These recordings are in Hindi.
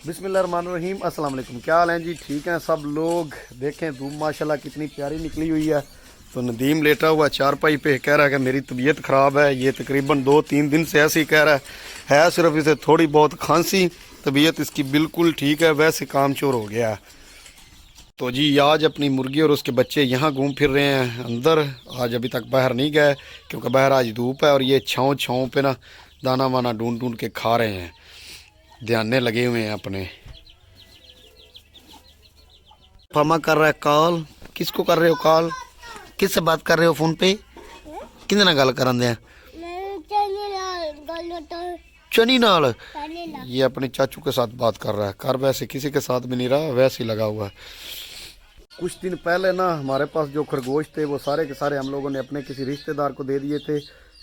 बिस्मिल्लाहिर्रहमानिर्रहीम। अस्सलाम वालेकुम। क्या हाल है जी? ठीक हैं सब लोग? देखें धूप माशाल्लाह कितनी प्यारी निकली हुई है। तो नदीम लेटा हुआ चारपाई पे कह रहा है कि मेरी तबीयत ख़राब है। ये तकरीबन 2-3 दिन से ऐसे ही कह रहा है सिर्फ इसे थोड़ी बहुत खांसी। तबीयत इसकी बिल्कुल ठीक है, वैसे कामचोर हो गया है। तो जी आज अपनी मुर्गी और उसके बच्चे यहाँ घूम फिर रहे हैं अंदर। आज अभी तक बाहर नहीं गए क्योंकि बाहर आज धूप है और ये छाँव छाँव पे ना दाना वाना ढूंढ ढूंढ के खा रहे हैं, ध्यान लगे हुए हैं अपने। फमा कर रहा है कॉल। किसको कर रहे हो कॉल? किससे बात कर रहे हो फोन पे? किंदे नाल गल करन दे? चनी नाल। ये अपने चाचू के साथ बात कर रहा है। कर वैसे किसी के साथ भी नहीं रहा, वैसे ही लगा हुआ है। कुछ दिन पहले ना हमारे पास जो खरगोश थे वो सारे के सारे हम लोगों ने अपने किसी रिश्तेदार को दे दिए थे।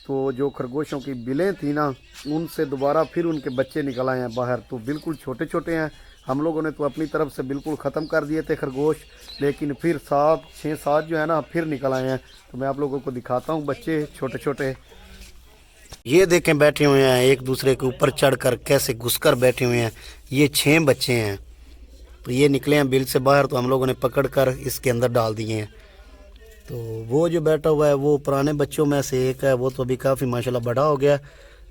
तो जो खरगोशों की बिलें थी ना, उनसे दोबारा फिर उनके बच्चे निकल आए हैं बाहर। तो बिल्कुल छोटे छोटे हैं। हम लोगों ने तो अपनी तरफ से बिल्कुल ख़त्म कर दिए थे खरगोश, लेकिन फिर 7-6-7 जो है ना फिर निकल आए हैं। तो मैं आप लोगों को दिखाता हूँ बच्चे छोटे छोटे। ये देखें बैठे हुए हैं एक दूसरे के ऊपर चढ़कर, कैसे घुसकर बैठे हुए हैं। ये 6 बच्चे हैं। तो ये निकले हैं बिल से बाहर, तो हम लोगों ने पकड़कर इसके अंदर डाल दिए हैं। तो वो जो बैठा हुआ है वो पुराने बच्चों में से एक है। वो तो अभी काफ़ी माशाल्लाह बड़ा हो गया।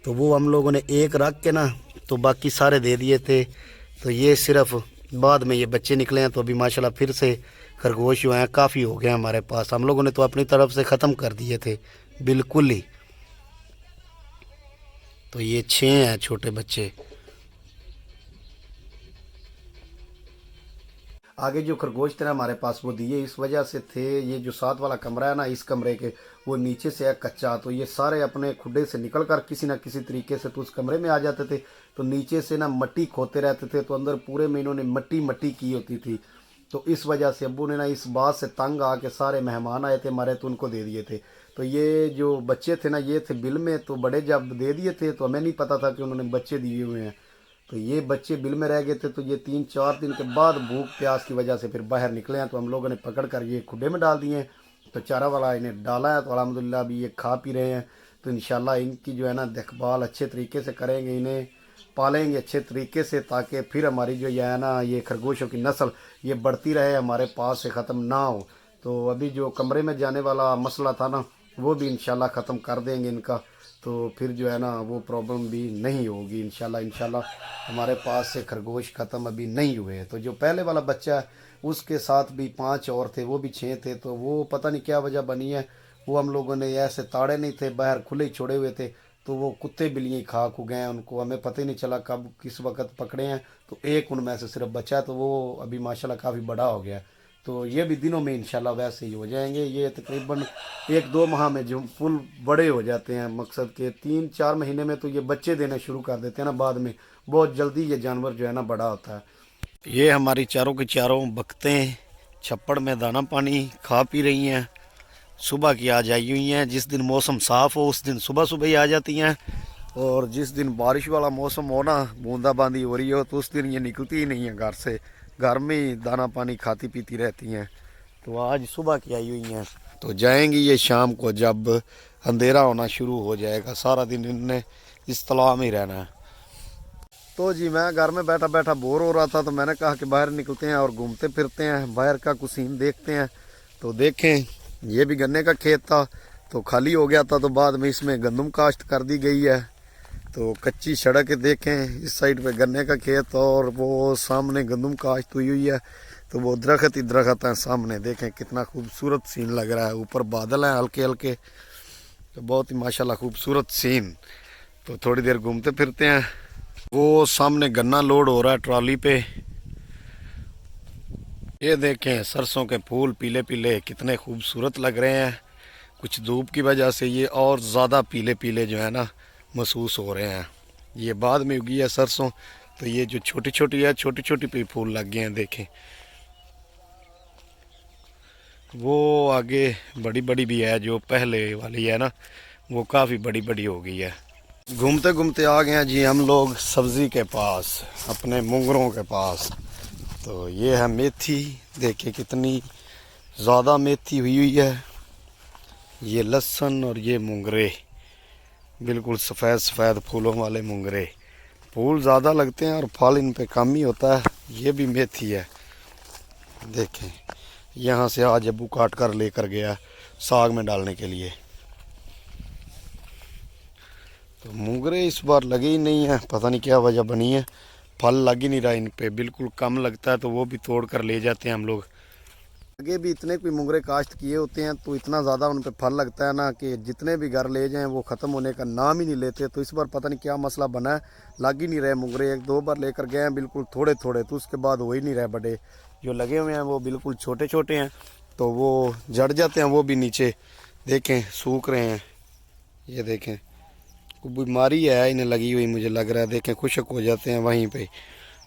तो वो हम लोगों ने एक रख के ना तो बाकी सारे दे दिए थे। तो ये सिर्फ बाद में ये बच्चे निकले हैं। तो अभी माशाल्लाह फिर से खरगोश जो हैं काफ़ी हो गए हमारे पास। हम लोगों ने तो अपनी तरफ से ख़त्म कर दिए थे बिल्कुल ही। तो ये 6 हैं छोटे बच्चे। आगे जो खरगोश थे ना हमारे पास वो दिए इस वजह से थे, ये जो साथ वाला कमरा है ना इस कमरे के, वो नीचे से है कच्चा। तो ये सारे अपने खुडे से निकल कर किसी ना किसी तरीके से तो उस कमरे में आ जाते थे। तो नीचे से ना मट्टी खोते रहते थे। तो अंदर पूरे में इन्होंने मट्टी मट्टी की होती थी। तो इस वजह से अब्बू ने ना इस बात से तंग आके सारे मेहमान आए थे हमारे, तो उनको दे दिए थे। तो ये जो बच्चे थे ना ये थे बिल में। तो बड़े जब दे दिए थे तो हमें नहीं पता था कि उन्होंने बच्चे दिए हुए हैं। तो ये बच्चे बिल में रह गए थे। तो ये 3-4 दिन के बाद भूख प्यास की वजह से फिर बाहर निकले हैं। तो हम लोगों ने पकड़ कर ये खुडे में डाल दिए हैं। तो चारा वाला इन्हें डाला है। तो अल्हम्दुलिल्लाह अभी ये खा पी रहे हैं। तो इंशाल्लाह इनकी जो है ना देखभाल अच्छे तरीके से करेंगे, इन्हें पालेंगे अच्छे तरीके से, ताकि फिर हमारी जो ये है ना ये खरगोशों की नस्ल ये बढ़ती रहे, हमारे पास से ख़त्म ना हो। तो अभी जो कमरे में जाने वाला मसला था ना वो भी इंशाल्लाह ख़त्म कर देंगे इनका। तो फिर जो है ना वो प्रॉब्लम भी नहीं होगी इंशाल्लाह। इंशाल्लाह हमारे पास से खरगोश ख़त्म अभी नहीं हुए। तो जो पहले वाला बच्चा है उसके साथ भी 5 और थे, वो भी 6 थे। तो वो पता नहीं क्या वजह बनी है, वो हम लोगों ने ऐसे ताड़े नहीं थे, बाहर खुले ही छोड़े हुए थे। तो वो कुत्ते बिल्लियाँ खा खू गए हैं उनको, हमें पता ही नहीं चला कब किस वक्त पकड़े हैं। तो एक उनमें से सिर्फ बचा है। तो वो अभी माशाल्लाह काफ़ी बड़ा हो गया। तो ये भी दिनों में इंशाल्लाह वैसे ही हो जाएंगे। ये तकरीबन 1-2 माह में जो फुल बड़े हो जाते हैं, मकसद के 3-4 महीने में तो ये बच्चे देने शुरू कर देते हैं ना। बाद में बहुत जल्दी ये जानवर जो है ना बड़ा होता है। ये हमारी चारों की चारों बकतें छप्पड़ में दाना पानी खा पी रही हैं। सुबह की आज आई हुई हैं। जिस दिन मौसम साफ़ हो उस दिन सुबह सुबह ही आ जाती हैं, और जिस दिन बारिश वाला मौसम हो ना, बूंदाबांदी हो रही हो, तो उस दिन ये निकलती ही नहीं है घर से। घर में ही दाना पानी खाती पीती रहती हैं। तो आज सुबह की आई हुई हैं। तो जाएंगी ये शाम को जब अंधेरा होना शुरू हो जाएगा। सारा दिन इनने इस तालाब में ही रहना है। तो जी मैं घर में बैठा बैठा बोर हो रहा था, तो मैंने कहा कि बाहर निकलते हैं और घूमते फिरते हैं, बाहर का कुछ सीन देखते हैं। तो देखें ये भी गन्ने का खेत था, तो खाली हो गया था। तो बाद में इसमें गंदम काश्त कर दी गई है। तो कच्ची सड़क देखें, इस साइड पे गन्ने का खेत और वो सामने गंदम काश्त हुई हुई है। तो वो दरख्त ही दरख्त हैं सामने। देखें कितना खूबसूरत सीन लग रहा है। ऊपर बादल हैं हल्के हल्के। तो बहुत ही माशाल्लाह खूबसूरत सीन। तो थोड़ी देर घूमते फिरते हैं। वो सामने गन्ना लोड हो रहा है ट्रॉली पे। ये देखें सरसों के फूल पीले पीले कितने खूबसूरत लग रहे हैं। कुछ धूप की वजह से ये और ज़्यादा पीले पीले जो है ना महसूस हो रहे हैं। ये बाद में उगी है सरसों। तो ये जो छोटी छोटी है, छोटी छोटी पे फूल लग गए हैं देखें। वो आगे बड़ी बड़ी भी है, जो पहले वाली है ना वो काफ़ी बड़ी बड़ी हो गई है। घूमते घूमते आ गए हैं जी हम लोग सब्ज़ी के पास, अपने मुंगरों के पास। तो ये है मेथी, देखिए कितनी ज़्यादा मेथी हुई है। ये लहसुन और ये मुंगरे, बिल्कुल सफ़ेद सफ़ेद फूलों वाले मुंगरे। फूल ज़्यादा लगते हैं और फल इन पे कम ही होता है। ये भी मेथी है, देखें यहाँ से आज अब्बू काट कर लेकर गया साग में डालने के लिए। तो मूंगरे इस बार लगे ही नहीं है, पता नहीं क्या वजह बनी है, फल लग ही नहीं रहा इन पे, बिल्कुल कम लगता है तो वो भी तोड़ कर ले जाते हैं हम लोग। आगे भी इतने कोई मूंगरे काश्त किए होते हैं तो इतना ज़्यादा उन पे फल लगता है ना कि जितने भी घर ले जाएं वो ख़त्म होने का नाम ही नहीं लेते। तो इस बार पता नहीं क्या मसला बना है, लग ही नहीं रहे मूंगरे। एक दो बार लेकर गए हैं बिल्कुल थोड़े थोड़े, तो उसके बाद हो ही नहीं रहे बड़े। जो लगे हुए हैं वो बिल्कुल छोटे छोटे हैं, तो वो जड़ जाते हैं, वो भी नीचे देखें सूख रहे हैं। ये देखें कोई बीमारी है इन्हें लगी हुई मुझे लग रहा है, देखें खुशक हो जाते हैं वहीं पर,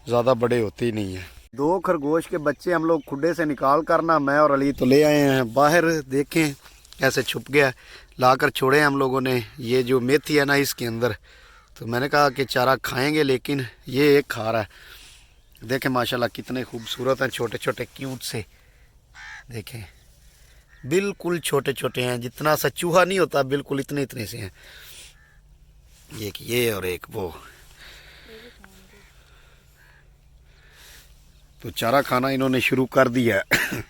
ज़्यादा बड़े होते ही नहीं हैं। दो खरगोश के बच्चे हम लोग खुड्डे से निकाल कर ना, मैं और अली तो ले आए हैं बाहर। देखें कैसे छुप गया, लाकर छोड़े हम लोगों ने। ये जो मेथी है ना इसके अंदर, तो मैंने कहा कि चारा खाएंगे, लेकिन ये एक खा रहा है। देखें माशाल्लाह कितने खूबसूरत हैं, छोटे छोटे क्यूट से। देखें बिल्कुल छोटे छोटे हैं, जितना सा चूहा नहीं होता बिल्कुल इतने इतने से हैं। एक ये और एक वो। तो चारा खाना इन्होंने शुरू कर दिया है।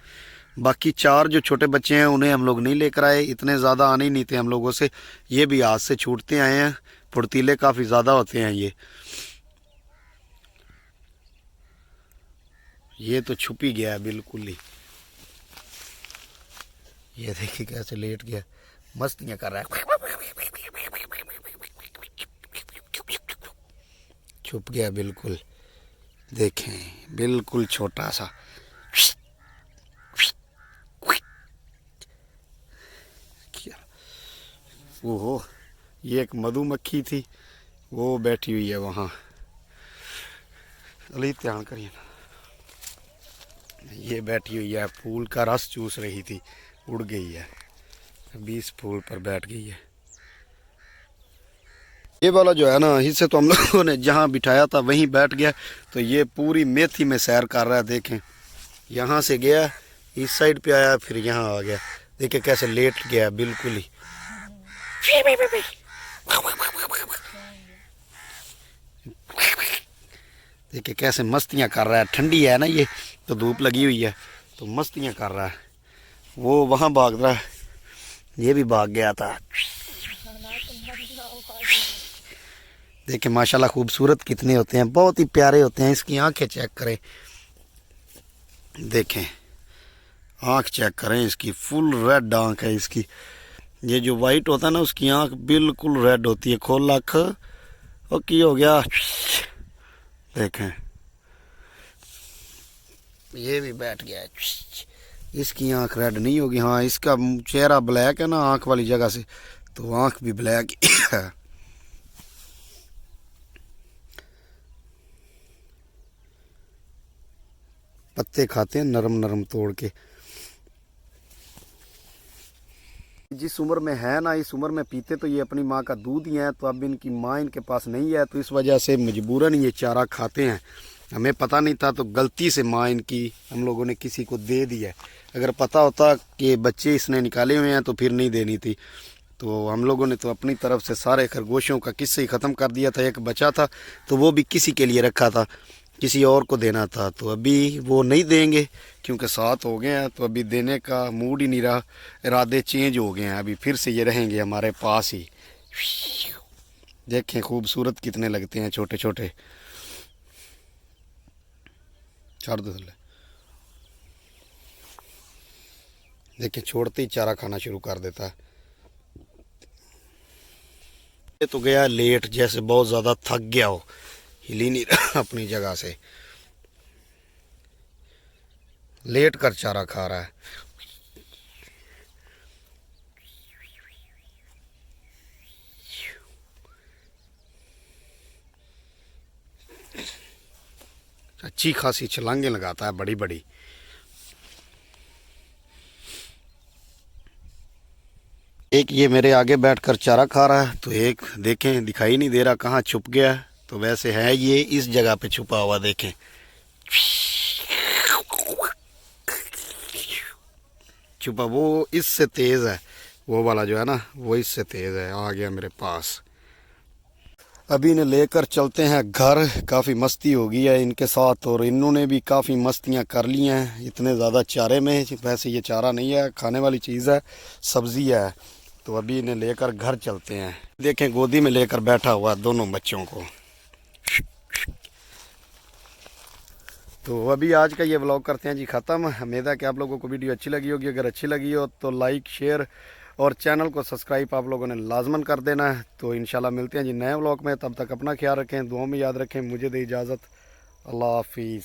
बाकी चार जो छोटे बच्चे हैं उन्हें हम लोग नहीं लेकर आए, इतने ज़्यादा आने ही नहीं थे हम लोगों से। ये भी आज से छूटते आए हैं, फुर्तीले काफ़ी ज़्यादा होते हैं ये तो छुप ही गया है बिल्कुल ही। ये देखिए कैसे लेट गया, मस्तियाँ कर रहा है, छुप गया बिल्कुल। देखें बिल्कुल छोटा सा। ओहो ये एक मधुमक्खी थी, वो बैठी हुई है वहाँ। अली ध्यान करिए ना, ये बैठी हुई है फूल का रस चूस रही थी, उड़ गई है, 20 फूल पर बैठ गई है। ये वाला जो है ना, इसे तो हम लोगों ने जहाँ बिठाया था वहीं बैठ गया, तो ये पूरी मेथी में सैर कर रहा है। देखें यहाँ से गया, इस साइड पे आया, फिर यहाँ आ गया। देखें कैसे लेट गया बिल्कुल ही। देखिए कैसे मस्तियाँ कर रहा है, ठंडी है ना ये, तो धूप लगी हुई है तो मस्तियाँ कर रहा है। वो वहाँ भाग रहा है, ये भी भाग गया था। देखिए माशाल्लाह खूबसूरत कितने होते हैं, बहुत ही प्यारे होते हैं। इसकी आंखें चेक करें, देखें आंख चेक करें इसकी, फुल रेड आंख है इसकी। ये जो वाइट होता है ना उसकी आंख बिल्कुल रेड होती है। खोल आँख, और की हो गया, देखें ये भी बैठ गया है। इसकी आंख रेड नहीं होगी, हाँ इसका चेहरा ब्लैक है ना आंख वाली जगह से, तो आंख भी ब्लैक है। पत्ते खाते हैं नरम नरम तोड़ के। जिस उम्र में है ना, इस उम्र में पीते तो ये अपनी माँ का दूध ही है, तो अब इनकी माँ इनके पास नहीं है, तो इस वजह से मजबूरन ये चारा खाते हैं। हमें पता नहीं था तो गलती से माँ इनकी हम लोगों ने किसी को दे दी है। अगर पता होता कि बच्चे इसने निकाले हुए हैं तो फिर नहीं देनी थी। तो हम लोगों ने तो अपनी तरफ से सारे खरगोशों का किस्से ही ख़त्म कर दिया था। एक बचा था तो वो भी किसी के लिए रखा था, किसी और को देना था, तो अभी वो नहीं देंगे क्योंकि 7 हो गए हैं, तो अभी देने का मूड ही नहीं रहा, इरादे चेंज हो गए हैं। अभी फिर से ये रहेंगे हमारे पास ही। देखें खूबसूरत कितने लगते हैं, छोटे छोटे। छोड़ दो, देखें छोड़ते ही चारा खाना शुरू कर देता है। ये तो गया लेट, जैसे बहुत ज़्यादा थक गया हो, हिल ही नहीं रहा अपनी जगह से, लेट कर चारा खा रहा है। अच्छी खासी छलांगे लगाता है, बड़ी बड़ी। एक ये मेरे आगे बैठकर चारा खा रहा है, तो एक देखें दिखाई नहीं दे रहा कहाँ छुप गया है। तो वैसे है ये इस जगह पे छुपा हुआ, देखें छुपा। वो इससे तेज़ है, वो वाला जो है ना वो इससे तेज़ है, आ गया मेरे पास। अभी इन्हें लेकर चलते हैं घर। काफ़ी मस्ती हो गई है इनके साथ और इन्होंने भी काफ़ी मस्तियां कर ली हैं इतने ज़्यादा चारे में। वैसे ये चारा नहीं है, खाने वाली चीज़ है, सब्ज़ी है। तो अभी इन्हें लेकर घर चलते हैं। देखें गोदी में लेकर बैठा हुआ दोनों बच्चों को। तो अभी आज का ये व्लॉग करते हैं जी ख़त्म। उम्मीद है कि आप लोगों को वीडियो अच्छी लगी होगी। अगर अच्छी लगी हो तो लाइक शेयर और चैनल को सब्सक्राइब आप लोगों ने लाजमन कर देना है। तो इंशाल्लाह मिलते हैं जी नए व्लॉग में। तब तक अपना ख्याल रखें, दुआ में याद रखें। मुझे दे इजाज़त। अल्लाह हाफिज़।